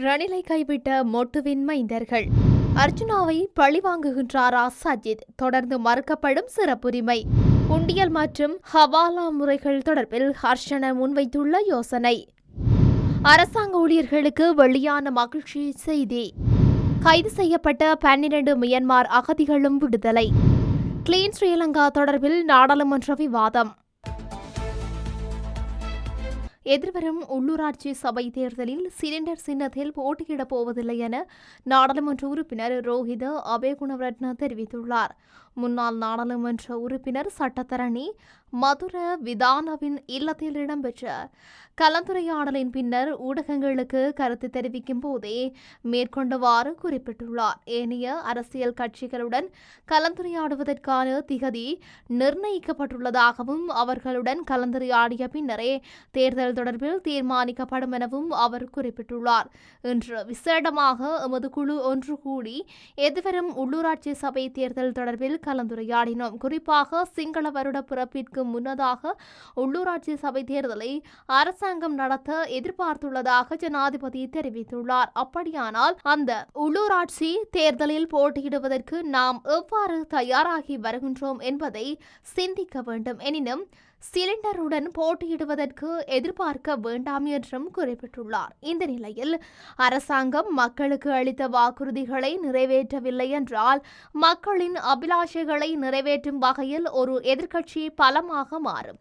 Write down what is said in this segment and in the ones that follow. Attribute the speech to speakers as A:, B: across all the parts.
A: ரணிலை கைவிட்ட மொட்டுவின் மைந்தர்கள். அர்ஜுனாவை பழிவாங்குகின்றாரா சஜித்? தொடர்ந்து மறுக்கப்படும் சிறப்புரிமை. உண்டியல் மற்றும் ஹவாலா முறைகள் தொடர்பில் ஹர்ஷன முன்வைத்துள்ள யோசனை. அரசாங்க ஊழியர்களுக்கு வெளியான மகிழ்ச்சி செய்தி. கைது செய்யப்பட்ட 12 மியன்மார் அகதிகளும் விடுதலை. கிளீன் ஸ்ரீலங்கா தொடர்பில் நாடாளுமன்ற விவாதம். எதிர்வரும் உள்ளூராட்சி சபை தேர்தலில் சிலிண்டர் சின்னத்தில் போட்டியிடப் போவதில்லை என நாடாளுமன்ற உறுப்பினர் ரோஹித அபேகுணரட்ன தெரிவித்துள்ளார். முன்னாள் நாடாளுமன்ற உறுப்பினர் சட்டத்தரணி மதுர விதானவின் இல்லத்தில் இடம்பெற்ற கலந்துரையாடலின் பின்னர் ஊடகங்களுக்கு கருத்து தெரிவிக்கும் போதே மேற்கொண்டவாறு குறிப்பிட்டுள்ளார். ஏனைய அரசியல் கட்சிகளுடன் கலந்துரையாடுவதற்கான திகதி நிர்ணயிக்கப்பட்டுள்ளதாகவும் அவர்களுடன் கலந்துரையாடிய பின்னரே தேர்தல் தொடர்பில் தீர்மானிக்கப்படும் எனவும் அவர் குறிப்பிட்டுள்ளார். இன்று விசேடமாக எமது குழு ஒன்று கூடி எதிர்வரும் உள்ளூராட்சி சபை தேர்தல் தொடர்பில் கலந்துரையாடினோம். குறிப்பாக சிங்கள வருட பிறப்பிற்கு முன்னதாக உள்ளூராட்சி சபை தேர்தலை அரசாங்கம் நடத்த எதிர்பார்த்துள்ளதாக ஜனாதிபதி தெரிவித்துள்ளார். அப்படியானால் அந்த உள்ளூராட்சி தேர்தலில் போட்டியிடுவதற்கு நாம் எவ்வாறு தயாராகி வருகின்றோம் என்பதை சிந்திக்க வேண்டும். எனினும் சிலிண்டருடன் போட்டியிடுவதற்கு எதிர்பார்க்க வேண்டாம் என்றும் குறிப்பிட்டுள்ளார். இந்த நிலையில் அரசாங்கம் மக்களுக்கு அளித்த வாக்குறுதிகளை நிறைவேற்றவில்லை என்றால் மக்களின் அபிலாஷைகளை நிறைவேற்றும் வகையில் ஒரு எதிர்க்கட்சி பலமாக மாறும்.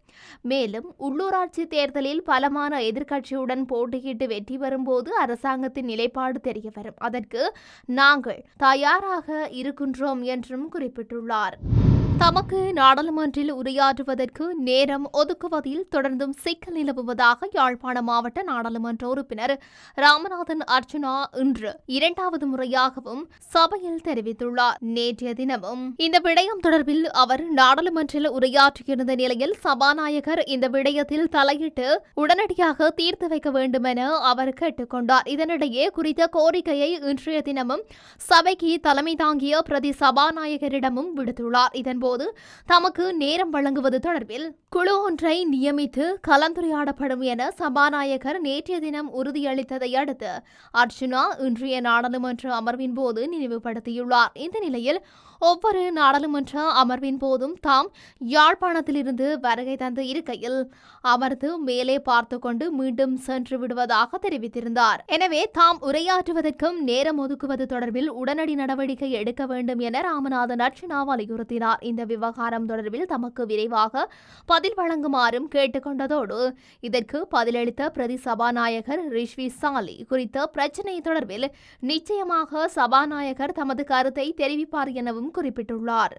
A: மேலும் உள்ளூராட்சி தேர்தலில் பலமான எதிர்க்கட்சியுடன் போட்டியிட்டு வெற்றி பெறும்போது அரசாங்கத்தின் நிலைப்பாடு தெரிய வரும். அதற்கு நாங்கள் தயாராக இருக்கின்றோம் என்றும் குறிப்பிட்டுள்ளார். தமக்கு நாடாளுமன்றில் உரையாற்றுவதற்கு நேரம் ஒதுக்குவதில் தொடர்ந்தும் சிக்கல் நிலவுவதாக யாழ்ப்பாண மாவட்ட நாடாளுமன்ற உறுப்பினர் ராமநாதன் அர்ஜுனா இன்று 2வது முறையாகவும் சபையில் தெரிவித்துள்ளார். நேற்றைய தினமும் இந்த விடயம் தொடர்பில் அவர் நாடாளுமன்றில் உரையாற்றியிருந்த நிலையில் சபாநாயகர் இந்த விடயத்தில் தலையிட்டு உடனடியாக தீர்த்து வைக்க வேண்டும் என அவர் கேட்டுக்கொண்டார். இதனிடையே குறித்த கோரிக்கையை இன்றைய தினமும் சபைக்கு தலைமை தாங்கிய பிரதி சபாநாயகரிடமும் விடுத்துள்ளார். இதன்போது தமக்கு நேரம் வழங்குவது தொடர்பில் குழு ஒன்றை நியமித்து கலந்துரையாடப்படும் என சபாநாயகர் நேற்றைய தினம் உறுதியளித்ததை அடுத்து அர்ஜுனா இன்றைய நாடாளுமன்ற அமர்வின் போது நினைவுபடுத்தியுள்ளார். இந்த நிலையில் ஒவ்வொரு நாடாளுமன்ற அமர்வின் போதும் தாம் யாழ்ப்பாணத்திலிருந்து வருகை தந்து இருக்கையில் அமர்ந்து மேலே பார்த்து கொண்டு மீண்டும் சென்று விடுவதாக தெரிவித்திருந்தார். எனவே தாம் உரையாற்றுவதற்கும் நேரம் ஒதுக்குவது தொடர்பில் உடனடி நடவடிக்கை எடுக்க வேண்டும் என ராமநாதன் அர்ஜுனா வலியுறுத்தினார். இந்த விவகாரம் தொடர்பில் தமக்கு விரைவாக பதில் வழங்குமாறும் கேட்டுக்கொண்டதோடு இதற்கு பதிலளித்த பிரதி சபாநாயகர் ரிஷ்வி சாலி குறித்த பிரச்சினை தொடர்பில் நிச்சயமாக சபாநாயகர் தமது கருத்தை தெரிவிப்பார் எனவும் குறிப்பிட்டுள்ளார்.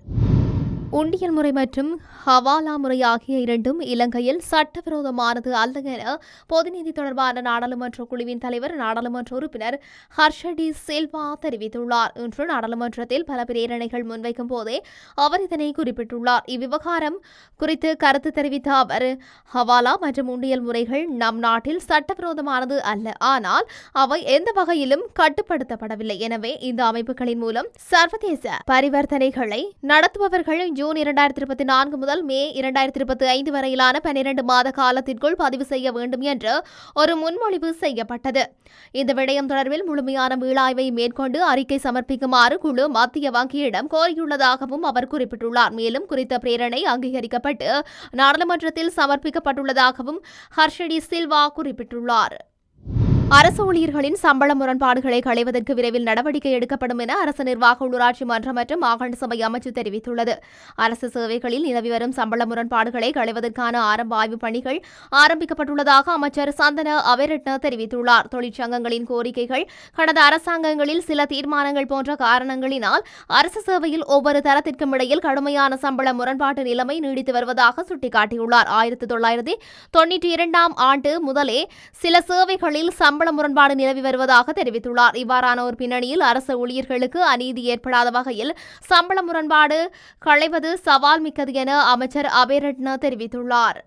A: உண்டியல் முறை மற்றும் ஹவாலா முறை ஆகிய இரண்டும் இலங்கையில் சட்டவிரோதமானது அல்ல என பொதுநிதி தொடர்பான நாடாளுமன்ற குழுவின் தலைவர் நாடாளுமன்ற உறுப்பினர் ஹர்ஷடி சில்வா தெரிவித்துள்ளார். இன்று நாடாளுமன்றத்தில் பல பிரேரணைகள் முன்வைக்கும் போதே அவர் இதனை குறிப்பிட்டுள்ளார். இவ்விவகாரம் குறித்து கருத்து தெரிவித்த அவர் ஹவாலா மற்றும் உண்டியல் முறைகள் நம் நாட்டில் சட்டவிரோதமானது அல்ல, ஆனால் அவை எந்த வகையிலும் கட்டுப்படுத்தப்படவில்லை. எனவே இந்த அமைப்புகளின் மூலம் சர்வதேச பரிவர்த்தனைகளை நடத்துபவர்கள் ஜூன் 2024 முதல் மே 2025 வரையிலான 12 மாத காலத்திற்குள் பதிவு செய்ய வேண்டும் என்று ஒரு முன்மொழிவு செய்யப்பட்டது. இந்த விடயம் தொடர்பில் முழுமையான மீளாய்வை மேற்கொண்டு அறிக்கை சமர்ப்பிக்குமாறு குழு மத்திய வங்கியிடம் கோரியுள்ளதாகவும் அவர் குறிப்பிட்டுள்ளார். மேலும் குறித்த பிரேரணை அங்கீகரிக்கப்பட்டு நாடாளுமன்றத்தில் சமர்ப்பிக்கப்பட்டுள்ளதாகவும் ஹர்ஷடி சில்வா குறிப்பிட்டுள்ளார். அரசு ஊழியர்களின் சம்பள முரண்பாடுகளை களைவதற்கு விரைவில் நடவடிக்கை எடுக்கப்படும் என அரசு நிர்வாக உள்ளூராட்சி மன்றம் மற்றும் மாகாண சபை அமைச்சு தெரிவித்துள்ளது. அரசு சேவைகளில் நிலவி வரும் சம்பள முரண்பாடுகளை களைவதற்கான ஆரம்ப ஆய்வுப் பணிகள் ஆரம்பிக்கப்பட்டுள்ளதாக அமைச்சர் சந்தன அபேரட்ன தெரிவித்துள்ளார். தொழிற்சங்கங்களின் கோரிக்கைகள், கடந்த அரசாங்கங்களில் சில தீர்மானங்கள் போன்ற காரணங்களினால் அரசு சேவையில் ஒவ்வொரு தரத்திற்கும் இடையில் கடுமையான சம்பள முரண்பாட்டு நிலைமை நீடித்து வருவதாக சுட்டிக்காட்டியுள்ளார். 1992ஆம் ஆண்டு முதலே சில சேவைகளில் சம்பள முரண்பாடு நிலவி வருவதாக தெரிவித்துள்ளார். இவ்வாறான ஒரு பின்னணியில் அரசு ஊழியர்களுக்கு அநீதி ஏற்படாத வகையில் சம்பள முரண்பாடு களைவது சவால் மிக்கது என அமைச்சர் அபேரட்ன தெரிவித்துள்ளார்.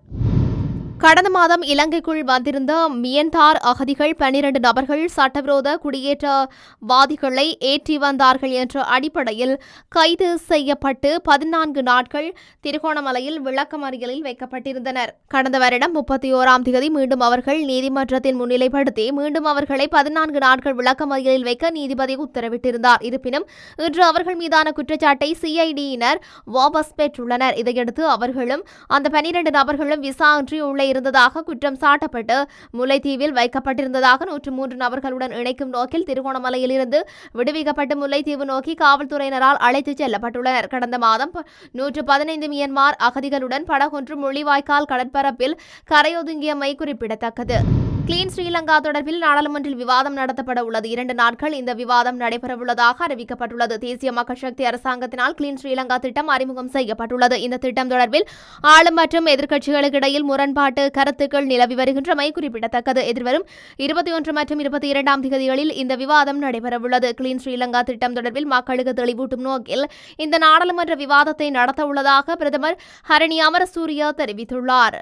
A: கடந்த மாதம் இலங்கைக்குள் வந்திருந்த மியன்மார் அகதிகள் 12 நபர்கள் சட்டவிரோத குடியேற்றவாதிகளை ஏற்றி வந்தார்கள் என்ற அடிப்படையில் கைது செய்யப்பட்டு 14 நாட்கள் திருகோணமலையில் விளக்கமறியலில் வைக்கப்பட்டிருந்தனர். கடந்த வருடம் 31ஆம் தேதி மீண்டும் அவர்கள் நீதிமன்றத்தில் முன்னிலைப்படுத்தி மீண்டும் அவர்களை 14 நாட்கள் விளக்கமறியலில் வைக்க நீதிபதி உத்தரவிட்டிருந்தார். இருப்பினும் இன்று அவர்கள் மீதான குற்றச்சாட்டை சிஐடியினர் வாபஸ் பெற்றுள்ளனர். இதையடுத்து அவர்களும் அந்த 12 நபர்களும் விசா இன்றி உள்ளே இருந்ததாக குற்றம் சாட்டப்பட்டு முல்லைத்தீவில் வைக்கப்பட்டிருந்ததாக 103 நபர்களுடன் இணைக்கும் நோக்கில் திருகோணமலையிலிருந்து விடுவிக்கப்பட்டு முல்லைத்தீவு நோக்கி காவல்துறையினரால் அழைத்துச் செல்லப்பட்டுள்ளனர். கடந்த மாதம் 115 மியன்மார் அகதிகளுடன் படகொன்று முள்ளிவாய்க்கால் கடற்பரப்பில் கரையொதுங்கியமை குறிப்பிடத்தக்கது. கிளீன் ஸ்ரீலங்கா தொடர்பில் நாடாளுமன்றில் விவாதம் நடத்தப்பட உள்ளது. 2 நாட்கள் இந்த விவாதம் நடைபெறவுள்ளதாக அறிவிக்கப்பட்டுள்ளது. தேசிய மக்கள் சக்தி அரசாங்கத்தினால் கிளீன் ஸ்ரீலங்கா திட்டம் அறிமுகம் செய்யப்பட்டுள்ளது. இந்த திட்டம் தொடர்பில் ஆளும் மற்றும் எதிர்க்கட்சிகளுக்கு இடையில் முரண்பாட்டு கருத்துக்கள் நிலவி வருகின்றமை குறிப்பிடத்தக்கது. எதிர்வரும் 21 மற்றும் 22ஆம் தேதிகளில் இந்த விவாதம் நடைபெறவுள்ளது. கிளீன் ஸ்ரீலங்கா திட்டம் தொடர்பில் மக்களுக்கு தெளிவூட்டும் நோக்கில் இந்த நாடாளுமன்ற விவாதத்தை நடத்த உள்ளதாக பிரதமர் ஹரணி அமரசூரிய தெரிவித்துள்ளார்.